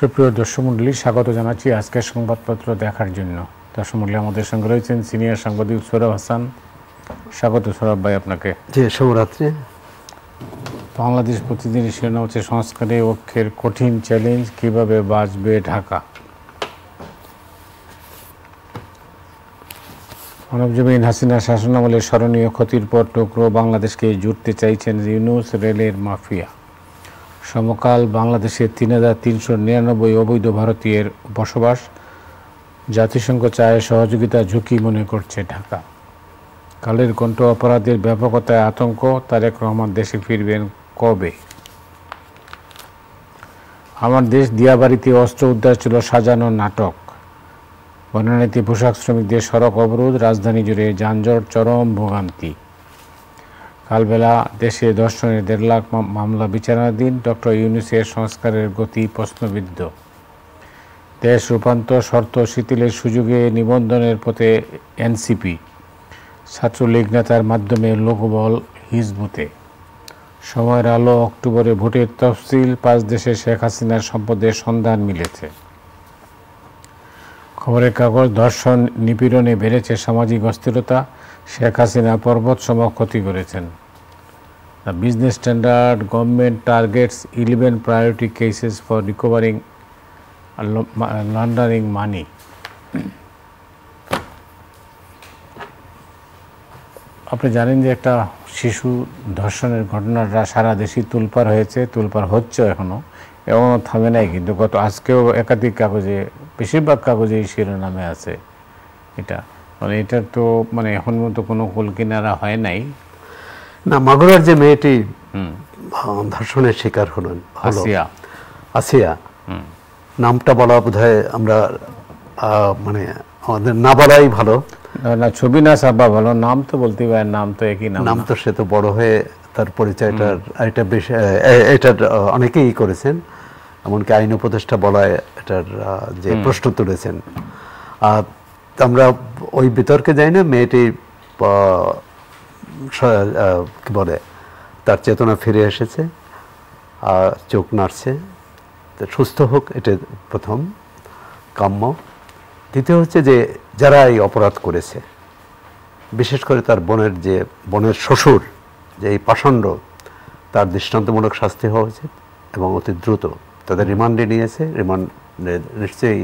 সুপ্রিয় দর্শক মণ্ডলী, স্বাগত জানাচ্ছি আজকের সংবাদপত্র দেখার জন্য। দর্শক মণ্ডলী, আমাদের সঙ্গে রয়েছেন সিনিয়র সাংবাদিক সোহরাব হাসান। স্বাগত সোহরাব ভাই আপনাকে। জি, শুভরাত্রি। বাংলাদেশ প্রতিদিন শিরোনাম হচ্ছে সংস্কারে ঐক্যের কঠিন চ্যালেঞ্জ, কিভাবে বাঁচবে ঢাকা। মানবজমিন হাসিনা শাসনামলে স্মরণীয় ক্ষতির পর টুকরো বাংলাদেশকে জুড়তে চাইছেন ইউনূস, রেলের মাফিয়া। সমকাল বাংলাদেশে ৩,৩৯৯ অবৈধ ভারতীয়ের বসবাস, জাতিসংঘ চায় সহযোগিতা ঝুঁকি মনে করছে ঢাকা। কালের কণ্ঠ অপরাধের ব্যাপকতায় আতঙ্ক, তারেক রহমান দেশে ফিরবেন কবে। আমার দেশ দিয়াবাড়িতে অস্ত্র উদ্ধার ছিল সাজানো নাটক। বনানীতে পোশাক শ্রমিকদের সড়ক অবরোধ, রাজধানী জুড়ে যানজট, চরম ভোগান্তি। কালবেলা দেশে ধর্ষণের ১.৫ লাখ মামলা বিচারাধীন, ডক্টর ইউনূসের সংস্কারের গতি প্রশ্নবিদ্ধ। দেশ রূপান্তর শর্ত শিথিলের সুযোগে নিবন্ধনের পথে এনসিপি, ছাত্রলীগ নেতার মাধ্যমে লোকবল হিজবুতে। সময়ের আলো, অক্টোবরে ভোটের তফসিল, ৫ দেশে শেখ হাসিনার সম্পদের সন্ধান মিলেছে। খবরের কাগজ, ধর্ষণ নিপীড়নে বেড়েছে সামাজিক অস্থিরতা, শেখ হাসিনা পর্বতসম ক্ষতি করেছেন। Business standard, government targets 11 priority cases for recovering laundering money. আপনি জানেন যে একটা শিশু ধর্ষণের ঘটনাটা সারা দেশই তোলপাড় হয়েছে, তোলপাড় হচ্ছে এখনও থামে নাই। কিন্তু আজকেও একাধিক কাগজে, বেশিরভাগ কাগজেই শিরোনামে আছে এটা। মানে এটার তো এখন মতো কোনো কুল কিনারা হয় নাই না। মাগুরার যে মেয়েটি ধর্ষণের শিকার হলেন, আসিয়া, নামটা বলা বোধহয় আমরা আমাদের না বলাই ভালো। না, ছবি না ছাপা ভালো, নাম তো বলতে পারেন, নাম তো একই নাম তো সে তো বড় হয়ে তার পরিচয়টার এটা বেশ, এটার অনেকেই করেছেন, এমনকি আইন উপদেষ্টা বলায় এটার যে প্রশ্ন তুলেছেন। আমরা ওই বিতর্কে যাই না। মেয়েটি কি বলে, তার চেতনা ফিরে এসেছে, চোখ নাড়ছে, সুস্থ হোক, এটা প্রথম কাম্য। দ্বিতীয় হচ্ছে যে যারা এই অপরাধ করেছে, বিশেষ করে তার বোনের শ্বশুর যে এই পাষণ্ড, তার দৃষ্টান্তমূলক শাস্তি হওয়া উচিত এবং অতি দ্রুত। তাদের রিমান্ডে নিয়েছে, রিমান্ডে নিশ্চয়ই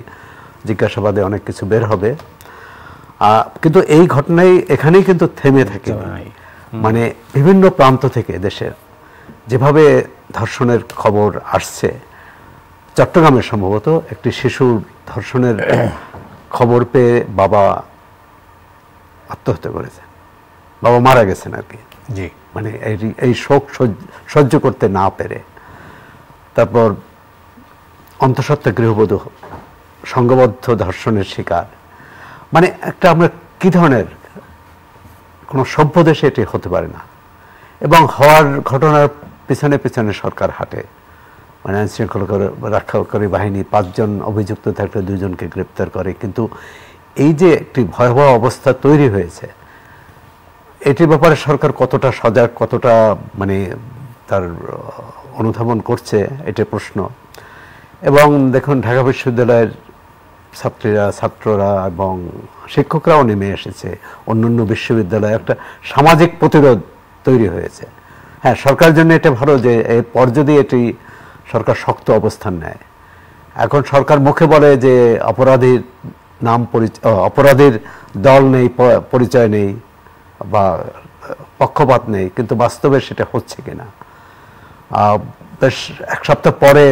জিজ্ঞাসাবাদে অনেক কিছু বের হবে। কিন্তু এই ঘটনাই এখানেই কিন্তু থেমে থাকে। মানে বিভিন্ন প্রান্ত থেকে দেশের যেভাবে ধর্ষণের খবর আসছে, চট্টগ্রামে সম্ভবত একটি শিশুর ধর্ষণের খবর পেয়ে বাবা আত্মহত্যা করেছে, বাবা মারা গেছেন আর কি। জি, মানে এই শোক সহ্য করতে না পেরে। তারপর অন্তঃসত্ত্বা গৃহবধূ সংঘবদ্ধ ধর্ষণের শিকার। মানে একটা আমরা কি ধরনের, কোনো সভ্য দেশে এটি হতে পারে না। এবং হওয়ার ঘটনার পিছনে পিছনে সরকার হাঁটে, মানে আইনশৃঙ্খলা রক্ষাকারী বাহিনী ৫ জন অভিযুক্ত থাকলে 2 জনকে গ্রেপ্তার করে। কিন্তু এই যে একটি ভয়াবহ অবস্থা তৈরি হয়েছে, এটির ব্যাপারে সরকার কতটা সজাগ, কতটা তার অনুধাবন করছে, এটা প্রশ্ন। এবং দেখুন, ঢাকা বিশ্ববিদ্যালয়ের ছাত্ররা এবং শিক্ষকরাও নেমে এসেছে। অন্যান্য বিশ্ববিদ্যালয়ে একটা সামাজিক প্রতিরোধ তৈরি হয়েছে। হ্যাঁ, সরকারের জন্য এটা ভালো যে এরপর যদি এটি সরকার শক্ত অবস্থান নেয়। এখন সরকার মুখে বলে যে অপরাধীর অপরাধীর দল নেই, পরিচয় নেই বা পক্ষপাত নেই, কিন্তু বাস্তবে সেটা হচ্ছে কিনা। বেশ 1 সপ্তাহ পরে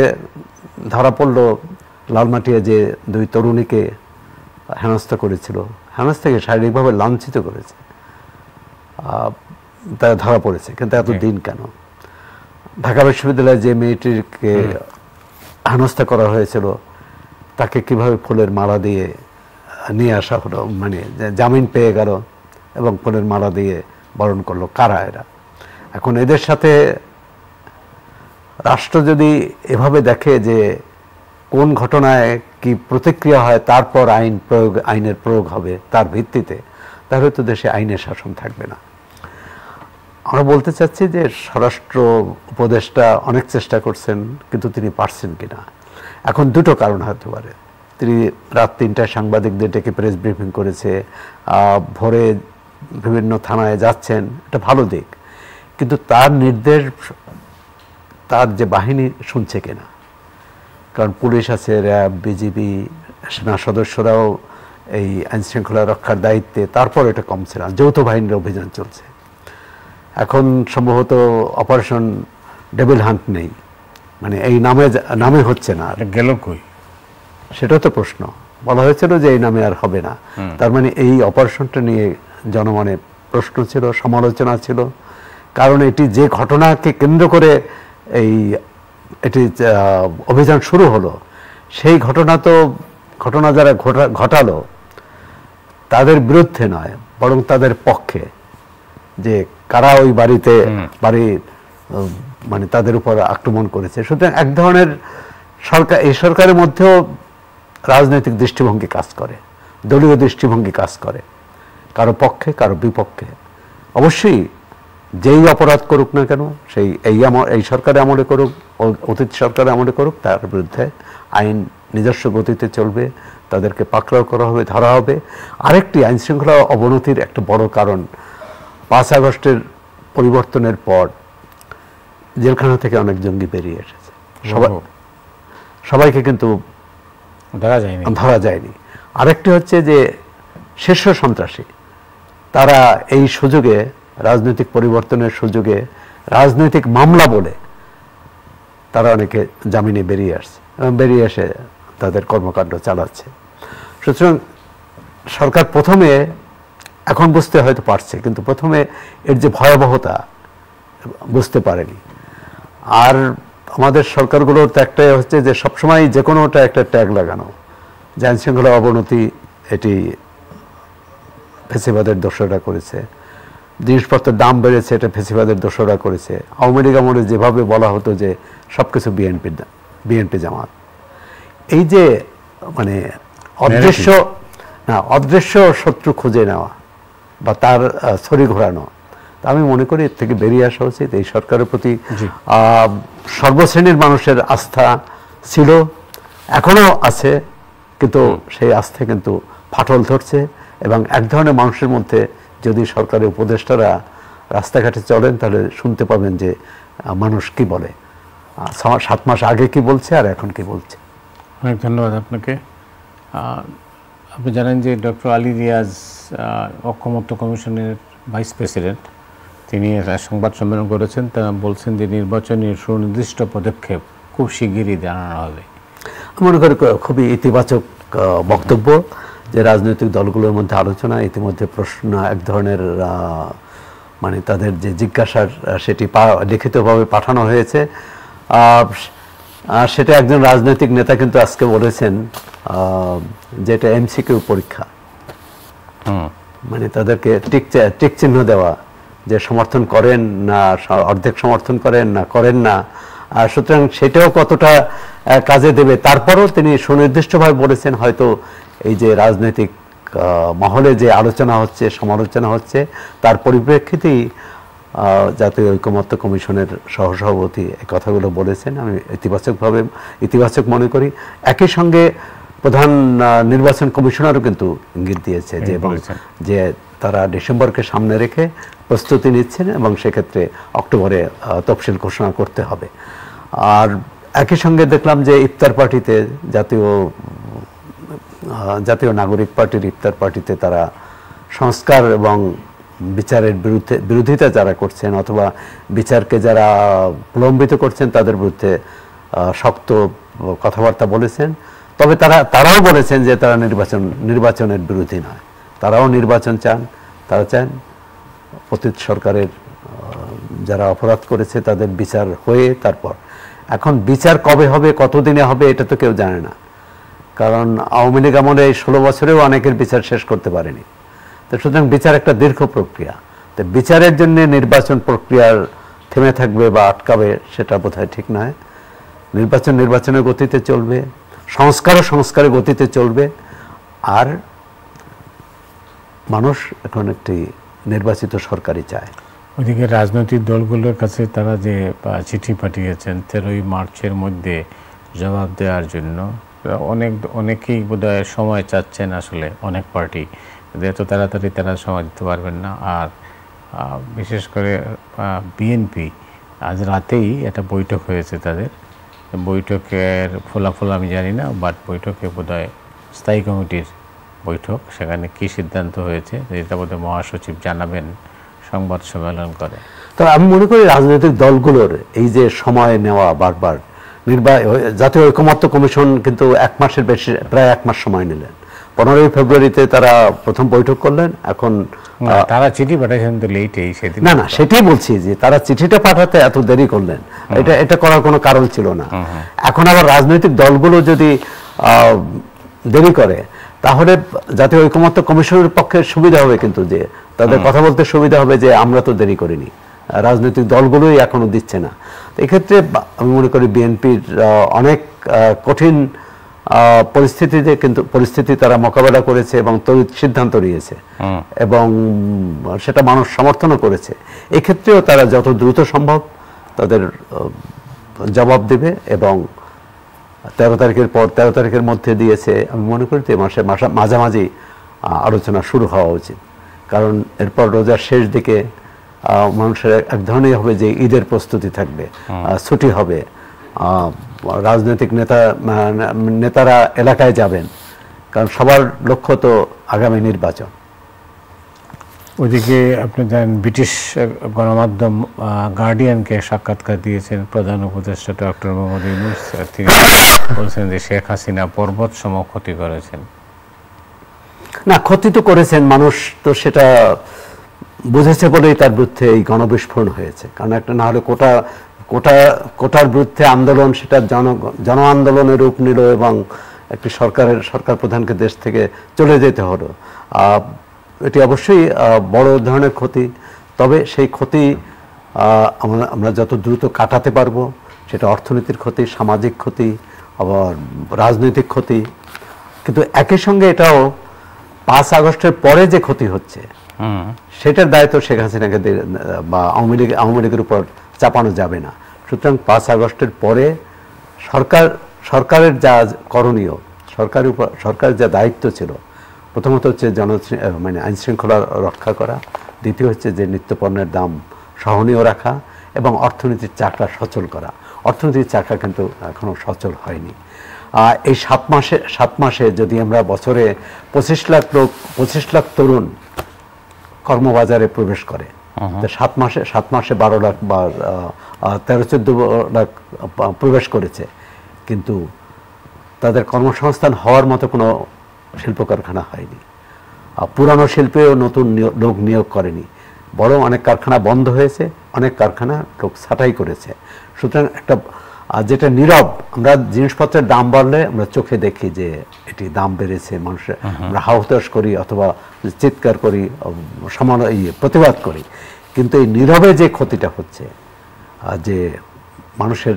ধরা পড়ল লালমাটিয়া যে 2 তরুণীকে হেনস্থা করেছিল, হেনস্থাকে শারীরিকভাবে লাঞ্ছিত করেছে, তারা ধরা পড়েছে। কিন্তু এত দিন কেন? ঢাকা বিশ্ববিদ্যালয়ে যে মেয়েটিকে হেনস্থা করা হয়েছিল, তাকে কিভাবে ফুলের মালা দিয়ে নিয়ে আসা হলো, জামিন পেয়ে গেল এবং ফুলের মালা দিয়ে বরণ করলো? কারা এরা? এখন এদের সাথে রাষ্ট্র যদি এভাবে দেখে যে কোন ঘটনায় কি প্রতিক্রিয়া হয়, তারপর আইনের প্রয়োগ হবে তার ভিত্তিতে, তাহলে তো দেশে আইনের শাসন থাকবে না। আমরা বলতে চাচ্ছি যে স্বরাষ্ট্র উপদেষ্টা অনেক চেষ্টা করছেন, কিন্তু তিনি পারছেন কিনা। এখন দুটো কারণ হতে পারে। তিনি রাত 3টায় সাংবাদিকদের ডেকে প্রেস ব্রিফিং করেছে, ভোরে বিভিন্ন থানায় যাচ্ছেন, এটা ভালো দিক, কিন্তু তার নির্দেশ তার যে বাহিনী শুনছে কিনা। কারণ পুলিশ আছে, র্যাব, বিজিবি, সেনা সদস্যরাও এই আইনশৃঙ্খলা রক্ষার দায়িত্বে, তারপর এটা কমছে না, যৌথ বাহিনীর অভিযান চলছে। এখন সম্ভবত অপারেশন ডেভিল হান্ট নেই, মানে এই নামে হচ্ছে না। গেল কই সেটা তো প্রশ্ন। বলা হয়েছিল যে এই নামে আর হবে না, তার মানে এই অপারেশনটা নিয়ে জনমনে প্রশ্ন ছিল, সমালোচনা ছিল। কারণ এটি যে ঘটনাকে কেন্দ্র করে এটি অভিযান শুরু হলো, সেই ঘটনা যারা ঘটালো তাদের বিরুদ্ধে নয়, বরং তাদের পক্ষে, যে কারা ওই মানে তাদের উপর আক্রমণ করেছে। সুতরাং এক ধরনের এই সরকারের মধ্যেও রাজনৈতিক দৃষ্টিভঙ্গি কাজ করে, দলীয় দৃষ্টিভঙ্গি কাজ করে, কারো পক্ষে কারো বিপক্ষে। অবশ্যই যেই অপরাধ করুক না কেন, এই সরকারে আমলে করুক, অতীত সরকারে আমলে করুক, তার বিরুদ্ধে আইন নিজস্ব গতিতে চলবে, তাদেরকে পাকড়াও করা হবে, ধরা হবে। আরেকটি আইন শৃঙ্খলা অবনতির একটা বড় কারণ, 5 আগস্টের পরিবর্তনের পর জেলখানা থেকে অনেক জঙ্গি বেরিয়ে এসেছে, সবাইকে কিন্তু ধরা যায়নি। আরেকটি হচ্ছে যে শীর্ষ সন্ত্রাসী, তারা এই সুযোগে, রাজনৈতিক পরিবর্তনের সুযোগে, রাজনৈতিক মামলা বলে তারা অনেকে জামিনে বেরিয়ে এসে তাদের কর্মকাণ্ড চালাচ্ছে। সুতরাং সরকার প্রথমে, এখন বুঝতে হয়তো পারছে, কিন্তু প্রথমে এর যে ভয়াবহতা বুঝতে পারেনি। আর আমাদের সরকারগুলোর তো একটাই হচ্ছে যে সবসময় যে কোনোটা একটা ট্যাগ লাগানো, যে আইনশৃঙ্খলা অবনতি এটি ফ্যাসিবাদের দোসররা করেছে, জিনিসপত্রের দাম বেড়েছে এটা ফ্যাসিবাদের দোসররা করেছে। আওয়ামী লীগ আমলে যেভাবে বলা হতো যে সবকিছু বিএনপি জামাত, এই যে মানে অদৃশ্য শত্রু খুঁজে নেওয়া বা তার ছড়ি ঘোরানো, তা আমি মনে করি এর থেকে বেরিয়ে আসা উচিত। এই সরকারের প্রতি সর্বশ্রেণীর মানুষের আস্থা ছিল, এখনো আছে, কিন্তু সেই আস্থা কিন্তু ফাটল ধরছে। এবং এক ধরনের মানুষের মধ্যে, যদি সরকারের উপদেষ্টারা রাস্তাঘাটে চলেন তাহলে শুনতে পাবেন যে মানুষ কি বলে, 7 মাস আগে কি বলছে আর এখন কি বলছে। অনেক ধন্যবাদ আপনাকে। আপনি জানেন যে ডক্টর আলী রিয়াজ ঐকমত্য কমিশনের ভাইস প্রেসিডেন্ট, তিনি সংবাদ সম্মেলন করেছেন, তা বলছেন যে নির্বাচনী সুনির্দিষ্ট পদক্ষেপ খুব শিগগিরই জানানো হবে। মনে করি খুবই ইতিবাচক বক্তব্য, যে রাজনৈতিক দলগুলোর মধ্যে আলোচনা, ইতিমধ্যে প্রশ্ন এক ধরনের মানে তাদের যে জিজ্ঞাসার সেটি লিখিতভাবে পাঠানো হয়েছে। সেটা একজন রাজনৈতিক নেতা কিন্তু আজকে বলেছেন যে এটা এমসিকিউ পরীক্ষা, মানে তাদেরকে টিক চিহ্ন দেওয়া, যে সমর্থন করেন না, অর্ধেক সমর্থন করেন না, করেন না। সুতরাং সেটাও কতটা কাজে দেবে। তারপরও তিনি সুনির্দিষ্টভাবে বলেছেন, হয়তো এই যে রাজনৈতিক মহলে যে আলোচনা হচ্ছে, সমালোচনা হচ্ছে, তার পরিপ্রেক্ষিতেই জাতীয় ঐকমত্য কমিশনের সহসভাপতি এই কথাগুলো বলেছেন। আমি ইতিবাচক মনে করি। একই সঙ্গে প্রধান নির্বাচন কমিশনারও কিন্তু ইঙ্গিত দিয়েছে যে তারা ডিসেম্বরকে সামনে রেখে প্রস্তুতি নিচ্ছেন এবং সেক্ষেত্রে অক্টোবরে তফসিল ঘোষণা করতে হবে। আর একই সঙ্গে দেখলাম যে ইফতার পার্টিতে, জাতীয় নাগরিক পার্টির ইফতার পার্টিতে তারা সংস্কার এবং বিচারের বিরোধিতা যারা করছেন, অথবা বিচারকে যারা প্রলম্বিত করছেন, তাদের বিরুদ্ধে শক্ত কথাবার্তা বলেছেন। তবে তারাও বলেছেন যে তারা নির্বাচনের বিরোধী নয়, তারাও নির্বাচন চান। তারা চান অতীত সরকারের যারা অপরাধ করেছে তাদের বিচার হয়ে তারপর। এখন বিচার কবে হবে, কতদিনে হবে, এটা তো কেউ জানে না। কারণ আওয়ামী লীগ আমলে 16 বছরেও অনেকের বিচার শেষ করতে পারেনি। তো সুতরাং বিচার একটা দীর্ঘ প্রক্রিয়া। তো বিচারের জন্য নির্বাচন প্রক্রিয়ার থেমে থাকবে বা আটকাবে, সেটা বোধহয় ঠিক নয়। নির্বাচনের গতিতে চলবে, সংস্কারের গতিতে চলবে। আর মানুষ এখন একটি নির্বাচিত সরকারই চায়। ওইদিকে রাজনৈতিক দলগুলোর কাছে তারা যে চিঠি পাঠিয়েছেন 13ই মার্চের মধ্যে জবাব দেওয়ার জন্য। অনেকেই বোধহয় সময় চাচ্ছেন, আসলে অনেক পার্টি এত তাড়াতাড়ি তারা সময় দিতে পারবেন না। আর বিশেষ করে বিএনপি আজ রাতেই একটা বৈঠক হয়েছে তাদের, বৈঠকের ফলাফল আমি জানি না, বাট বৈঠকে বোধহয় স্থায়ী কমিটির বৈঠক, সেখানে কী সিদ্ধান্ত হয়েছে এটা বোধহয় মহাসচিব জানাবেন সংবাদ সম্মেলন করে। তো আমি মনে করি রাজনৈতিক দলগুলোর এই যে সময় নেওয়া বারবার জাতীয় ঐকমত্য কমিশন কিন্তু 1 মাসের বেশি, প্রায় 1 মাস সময় নিলেন। 15ই ফেব্রুয়ারিতে তারা প্রথম বৈঠক করলেন। এখন তারা চিঠি পাঠাইছেন তো লেটেই সেদিন। না সেটাই বলছি যে তারা চিঠিটা পাঠাতে এত দেরি করলেন, এটা করার কোনো কারণ ছিল না। এখন আবার রাজনৈতিক দলগুলো যদি দেরি করে তাহলে জাতীয় ঐকমত্য কমিশনের পক্ষে সুবিধা হবে, কিন্তু যে তাদের কথা বলতে সুবিধা হবে যে আমরা তো দেরি করিনি, রাজনৈতিক দলগুলোই এখনো দিচ্ছে না। এক্ষেত্রে আমি মনে করি বিএনপির অনেক কঠিন পরিস্থিতি তারা মোকাবেলা করেছে এবং তড়িৎ সিদ্ধান্ত নিয়েছে এবং সেটা মানুষ সমর্থনও করেছে। এক্ষেত্রেও তারা যত দ্রুত সম্ভব তাদের জবাব দেবে এবং 13 তারিখের পর 13 তারিখের মধ্যে দিয়েছে। আমি মনে করি যে মাঝামাঝি আলোচনা শুরু হওয়া উচিত, কারণ এরপর রোজার শেষ দিকে মানুষের এক ধরনের হবে যে ঈদের প্রস্তুতি থাকবে, ছুটি হবে, রাজনৈতিক নেতারা এলাকায় যাবেন, কারণ সবার লক্ষ্য তো আগামী নির্বাচন। ওইদিকে আপনি জানেন ব্রিটিশ গণমাধ্যম গার্ডিয়ানকে সাক্ষাৎকার দিয়েছেন প্রধান উপদেষ্টা ডক্টর মোহাম্মদ ইউনূস। তিনি বলছেন যে শেখ হাসিনা পর্বত সম ক্ষতি করেছেন। না, ক্ষতি তো করেছেন, মানুষ তো সেটা বুঝেছে বলেই তার বিরুদ্ধে এই গণবিস্ফোরণ হয়েছে। কারণ একটা না হলে কোটার বিরুদ্ধে আন্দোলন, সেটা জন আন্দোলনের রূপ নিল এবং একটি সরকার প্রধানকে দেশ থেকে চলে যেতে হলো। এটি অবশ্যই বড় ধরনের ক্ষতি। তবে সেই ক্ষতি আমরা যত দ্রুত কাটাতে পারবো, সেটা অর্থনীতির ক্ষতি, সামাজিক ক্ষতি, আবার রাজনৈতিক ক্ষতি। কিন্তু একই সঙ্গে এটাও 5 আগস্টের পরে যে ক্ষতি হচ্ছে সেটার দায়িত্ব শেখ হাসিনাকে বা আওয়ামী লীগের উপর চাপানো যাবে না। সুতরাং 5 আগস্টের পরে সরকারের যা করণীয়, সরকারের যা দায়িত্ব ছিল, প্রথমত হচ্ছে আইন শৃঙ্খলা রক্ষা করা, দ্বিতীয় হচ্ছে যে নিত্যপণ্যের দাম সহনীয় রাখা এবং অর্থনীতির চাকা সচল করা। অর্থনীতির চাকা কিন্তু এখনো সচল হয়নি। এই 7 মাসে যদি আমরা বছরে 25 লাখ তরুণ কর্মবাজারে প্রবেশ করে, 7 মাসে 12 লাখ বা 13-14 লাখ প্রবেশ করেছে, কিন্তু তাদের কর্মসংস্থান হওয়ার মতো কোনো শিল্প কারখানা হয়নি। পুরানো শিল্পেও নতুন লোক নিয়োগ করেনি, বরং অনেক কারখানা বন্ধ হয়েছে, অনেক কারখানা লোক ছাঁটাই করেছে। সুতরাং একটা যেটা নীরব, আমরা জিনিসপত্রের দাম বাড়লে আমরা চোখে দেখি যে এটি দাম বেড়েছে, মানুষের আমরা হাহুতাশ করি অথবা চিৎকার করি, প্রতিবাদ করি, কিন্তু এই নীরবে যে ক্ষতিটা হচ্ছে, যে মানুষের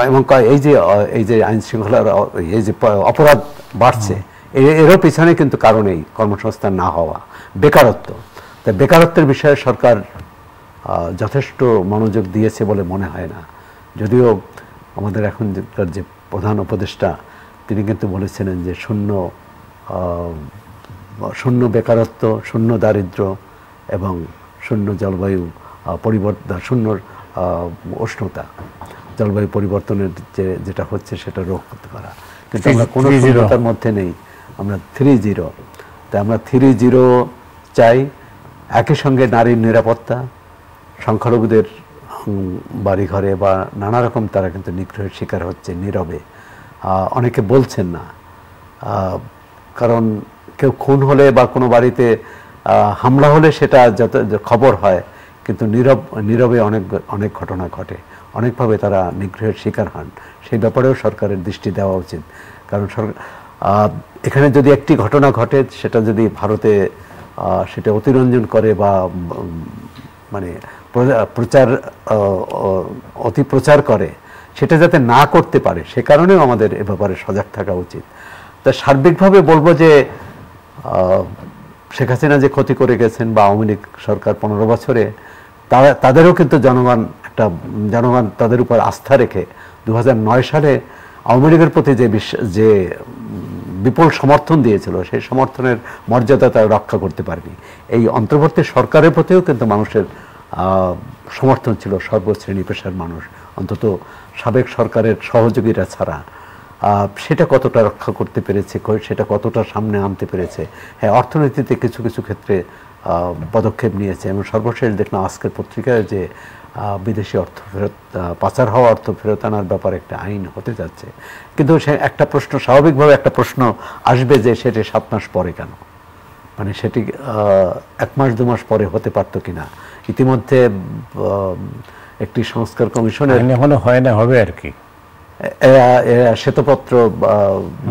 এবং এই যে আইন শৃঙ্খলার এই যে অপরাধ বাড়ছে, এরও পিছনে কিন্তু কারণেই কর্মসংস্থান না হওয়া, বেকারত্ব। তাই বেকারত্বের বিষয়ে সরকার যথেষ্ট মনোযোগ দিয়েছে বলে মনে হয় না। যদিও আমাদের এখনকার যে প্রধান উপদেষ্টা, তিনি কিন্তু বলেছিলেন যে শূন্য বেকারত্ব, শূন্য দারিদ্র্য এবং শূন্য জলবায়ু পরিবর্তন, শূন্য উষ্ণতা, জলবায়ু পরিবর্তনের যেটা হচ্ছে সেটা রোধ করতে পারা। কিন্তু আমরা কোনো শূন্যতার মধ্যে নেই, আমরা 3-0। তাই আমরা 3-0 চাই। একই সঙ্গে নারীর নিরাপত্তা, সংখ্যালঘুদের বাড়িঘরে বা নানা রকম তারা কিন্তু নিগ্রহের শিকার হচ্ছে নীরবে, অনেকে বলছেন না। কারণ কেউ খুন হলে বা কোনো বাড়িতে হামলা হলে সেটা যত খবর হয়, কিন্তু নীরবে অনেক ঘটনা ঘটে, অনেকভাবে তারা নিগ্রহের শিকার হন। সেই ব্যাপারেও সরকারের দৃষ্টি দেওয়া উচিত। কারণ এখানে যদি একটি ঘটনা ঘটে, সেটা যদি ভারতে সেটা অতিরঞ্জন করে বা অতিপ্রচার করে, সেটা যাতে না করতে পারে, সে কারণেও আমাদের এ ব্যাপারে সজাগ থাকা উচিত। তা সার্বিকভাবে বলবো যে শেখ হাসিনা যে ক্ষতি করে গেছেন বা আওয়ামী লীগ সরকার 15 বছরে, তাদেরও কিন্তু জনগণ একটা জনগণ তাদের উপর আস্থা রেখে 2009 সালে আওয়ামী লীগের প্রতি যে বিপুল সমর্থন দিয়েছিল, সেই সমর্থনের মর্যাদা তারা রক্ষা করতে পারেনি। এই অন্তর্বর্তী সরকারের প্রতিও কিন্তু মানুষের সমর্থন ছিল, সর্বশ্রেণী পেশার মানুষ, অন্তত সাবেক সরকারের সহযোগীরা ছাড়া। সেটা কতটা রক্ষা করতে পেরেছে, সেটা কতটা সামনে আনতে পেরেছে। হ্যাঁ, অর্থনীতিতে কিছু কিছু ক্ষেত্রে পদক্ষেপ নিয়েছে, এবং সর্বশেষ দেখলাম আজকের পত্রিকায় যে বিদেশি অর্থ ফেরত, পাচার হওয়া অর্থ ফেরত আনার ব্যাপারে একটা আইন হতে যাচ্ছে। কিন্তু সে একটা প্রশ্ন, স্বাভাবিকভাবে একটা প্রশ্ন আসবে যে সেটি 7 মাস পরে কেন, মানে সেটি 1 মাস 2 মাস পরে হতে পারতো কিনা। ইতিমধ্যে একটি সংস্কার কমিশনের এখনো হয় না, হবে আর কি, শ্বেতপত্র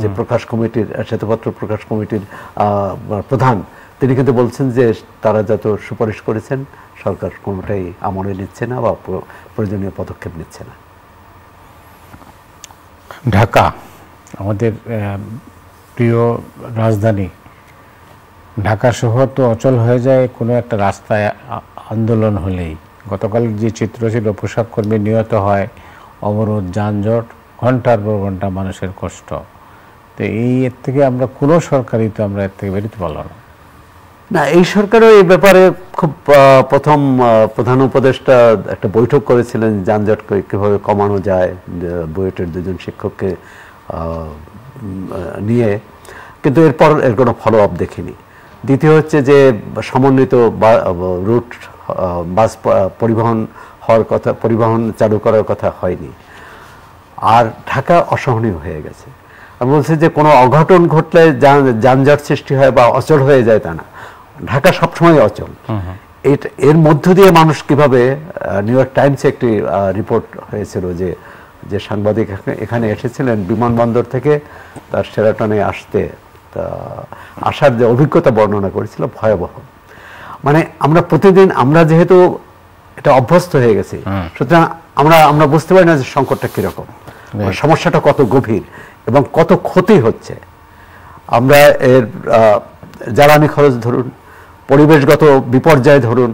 যে প্রকাশ কমিটির, শ্বেতপত্র প্রকাশ কমিটির প্রধান, তিনি কিন্তু বলছেন যে তারা যত সুপারিশ করেছেন সরকার কোনোটাই আমলে নিচ্ছে না বা প্রয়োজনীয় পদক্ষেপ নিচ্ছে না। ঢাকা আমাদের প্রিয় রাজধানী, ঢাকা শহর তো অচল হয়ে যায় কোনো একটা রাস্তায় আন্দোলন হলেই। গতকাল যে চিত্র ছিল, পোশাক কর্মী নিহত হয়, অবরোধ, যানজট, ঘন্টার পর ঘন্টা মানুষের কষ্ট। তো এর থেকে আমরা কোনো সরকারই তো আমরা এর থেকে বেরোতে পারলাম না। না, এই সরকারও এই ব্যাপারে খুব প্রথম প্রধান উপদেষ্টা একটা বৈঠক করেছিলেন যানজটকে কীভাবে কমানো যায়, বুয়েটের 2জন শিক্ষককে নিয়ে, কিন্তু এরপর এর কোনো ফলো আপ দেখিনি। দ্বিতীয় হচ্ছে যে সমন্বিত রুট বাস পরিবহন হওয়ার কথা, পরিবহন চালু করার কথা হয়নি। আর ঢাকা অসহনীয় হয়ে গেছে। আমি বলছি যে কোনো অঘটন ঘটলে যানজট সৃষ্টি হয় বা অচল হয়ে যায় তা না, ঢাকা সবসময় অচল। এর মধ্য দিয়ে মানুষ কিভাবে, নিউ ইয়র্ক টাইমসে একটি রিপোর্ট হয়েছিল যে সাংবাদিক এখানে এসেছিলেন বিমানবন্দর থেকে তার শেরাটনে আসার যে অভিজ্ঞতা বর্ণনা করেছিল, ভয়াবহ। মানে আমরা প্রতিদিন, আমরা যেহেতু এটা অভ্যস্ত হয়ে গেছি, সুতরাং আমরা বুঝতে পারি না যে সংকটটা কীরকম, সমস্যাটা কত গভীর এবং কত ক্ষতি হচ্ছে। আমরা এর জ্বালানি খরচ ধরুন, পরিবেশগত বিপর্যয় ধরুন,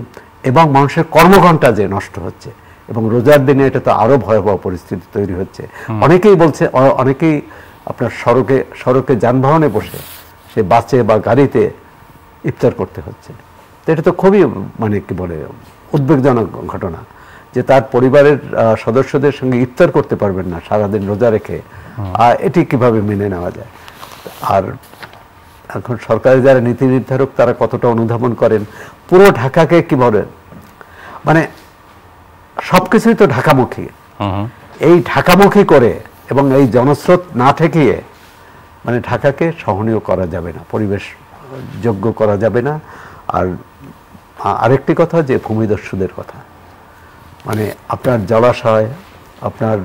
এবং মানুষের কর্মঘণ্টা যে নষ্ট হচ্ছে, এবং রোজার দিনে এটা তো আরও ভয়াবহ পরিস্থিতি তৈরি হচ্ছে। অনেকেই বলছে, অনেকেই আপনার সড়কে যানবাহনে বসে, সে বাসে বা গাড়িতে ইফতার করতে হচ্ছে। তো এটা তো খুবই, মানে কি বলে, উদ্বেগজনক ঘটনা যে তার পরিবারের সদস্যদের সঙ্গে ইফতার করতে পারবেন না সারাদিন রোজা রেখে। এটি কিভাবে মেনে নেওয়া যায়? আর এখন সরকারের যারা নীতি নির্ধারক তারা কতটা অনুধাবন করেন পুরো ঢাকাকে, কি বলেন, মানে সবকিছুই তো ঢাকামুখী। এই ঢাকামুখী করে এবং এই জনস্রোত না ঠেকিয়ে মানে ঢাকাকে সহনীয় করা যাবে না, পরিবেশ যোগ্য করা যাবে না। আর আরেকটি কথা, যে ভূমিদস্যুদের কথা, মানে আপনার জলাশয়, আপনার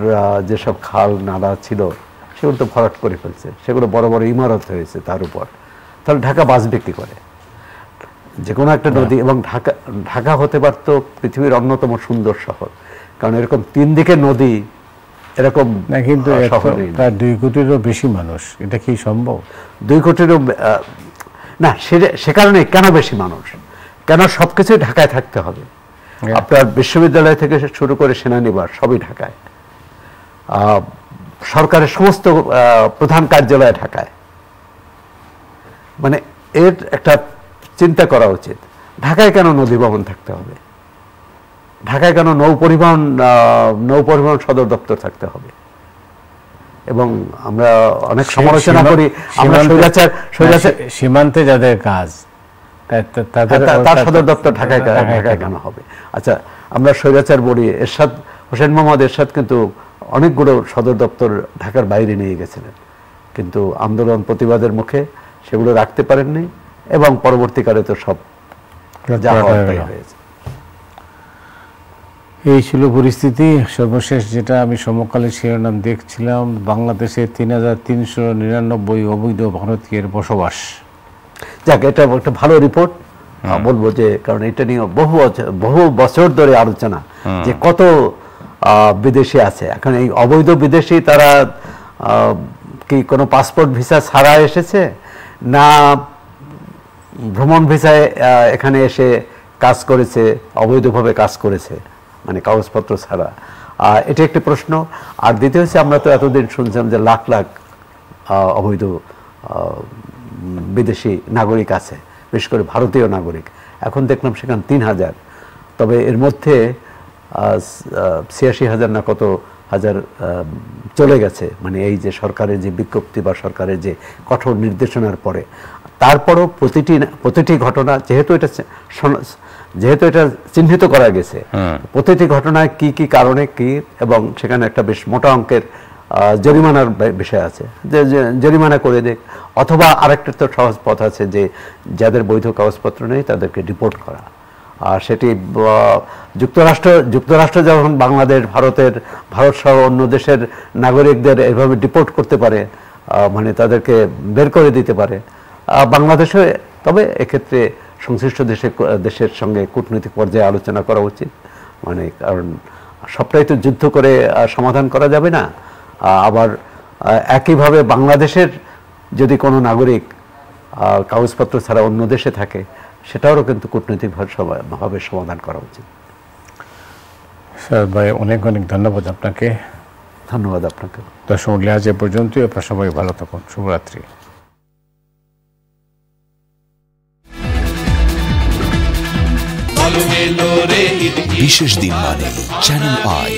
যেসব খাল নালা ছিল সেগুলো তো ভরাট করে ফেলছে, সেগুলো বড় বড় ইমারত হয়েছে তার উপর। তাহলে ঢাকা বাঁচবে কি করে? যে কোনো একটা নদী, এবং ঢাকা হতে পারতো পৃথিবীর অন্যতম সুন্দর শহর, কারণ এরকম 3 দিকে নদী, এরকম না। কিন্তু প্রায় 2 কোটিরও বেশি মানুষ, এটা কি সম্ভব? 2 কোটিরও না, সে কারণে কেন বেশি মানুষ, কেন সবকিছুই ঢাকায় থাকতে হবে? আপনার বিশ্ববিদ্যালয় থেকে শুরু করে সেনানিবাস সবই ঢাকায়, সরকারের সমস্ত প্রধান কার্যালয় ঢাকায়। মানে এর একটা চিন্তা করা উচিত। ঢাকায় কেন নদী ভবন থাকতে হবে? ঢাকায় কেন নৌপরিবহন সদর দপ্তর থাকতে হবে? এবং আমরা অনেক সমালোচনা করি, আমরা সীমান্তে যাদের কাজ, তার সদর দপ্তর ঢাকায় কেন হবে? আচ্ছা, আমরা স্বৈরাচার বলি, হোসেন মোহাম্মদ এরশাদ কিন্তু অনেকগুলো সদর দপ্তর ঢাকার বাইরে নিয়ে গেছিলেন, কিন্তু আন্দোলন প্রতিবাদের মুখে সেগুলো রাখতে পারেননি, এবং পরবর্তীকালে তো সব যা হয়েছে। এই ছিল পরিস্থিতি। সর্বশেষ যেটা আমি সমকালীন শিরোনাম দেখছিলাম, বাংলাদেশে 3399 অবৈধ ভারতীয়ের বসবাস। যাক, এটা একটা ভালো রিপোর্ট বলবো, যে কারণ এটা নিয়ে বহু বছর ধরে আলোচনা যে কত বিদেশি আছে। এখন এই অবৈধ বিদেশি তারা কি কোনো পাসপোর্ট ভিসা ছাড়া এসেছে, না ভ্রমণ ভিসায় এখানে এসে কাজ করেছে, অবৈধভাবে কাজ করেছে, মানে কাগজপত্র ছাড়া। এটা একটি প্রশ্ন। আর দ্বিতীয় হচ্ছে, আমরা তো এতদিন শুনছিলাম যে লাখ লাখ অবৈধ বিদেশি নাগরিক আছে, বিশেষ করে ভারতীয় নাগরিক। এখন দেখলাম সেখানে 3000, তবে এর মধ্যে 86,000 না কত হাজার চলে গেছে, মানে এই যে সরকারের যে বিজ্ঞপ্তি বা সরকারের যে কঠোর নির্দেশনার পরে। তারপরও প্রতিটি ঘটনা যেহেতু এটা চিহ্নিত করা গেছে, প্রতিটি ঘটনায় কি কি কারণে কি, এবং সেখানে একটা বেশ মোটা অঙ্কের জরিমানার বিষয় আছে, যে জরিমানা করে দেখ, অথবা আরেকটা তো সহজ পথ আছে যে যাদের বৈধ কাগজপত্র নেই তাদেরকে ডিপোর্ট করা। আর সেটি যুক্তরাষ্ট্র যখন বাংলাদেশ, ভারত সহ অন্য দেশের নাগরিকদের এভাবে ডিপোর্ট করতে পারে, মানে তাদেরকে বের করে দিতে পারে, বাংলাদেশে, তবে এক্ষেত্রে সংশ্লিষ্ট দেশের সঙ্গে কূটনৈতিক পর্যায়ে আলোচনা করা উচিত। মানে কারণ সবটাই তো যুদ্ধ করে সমাধান করা যাবে না। আবার একইভাবে বাংলাদেশের যদি কোনো নাগরিক কাগজপত্র ছাড়া অন্য দেশে থাকে, সেটাও কিন্তু কূটনৈতিকভাবে সমাধান করা উচিত। স্যার ভাই, অনেক অনেক ধন্যবাদ আপনাকে। ধন্যবাদ আপনাকে। দর্শক মণ্ডলী, আজ এ পর্যন্তই। আপনারা সবাই ভালো থাকুন। শুভরাত্রি। বিশেষ দিন মানে চ্যানেল আই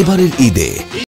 এবারের ঈদে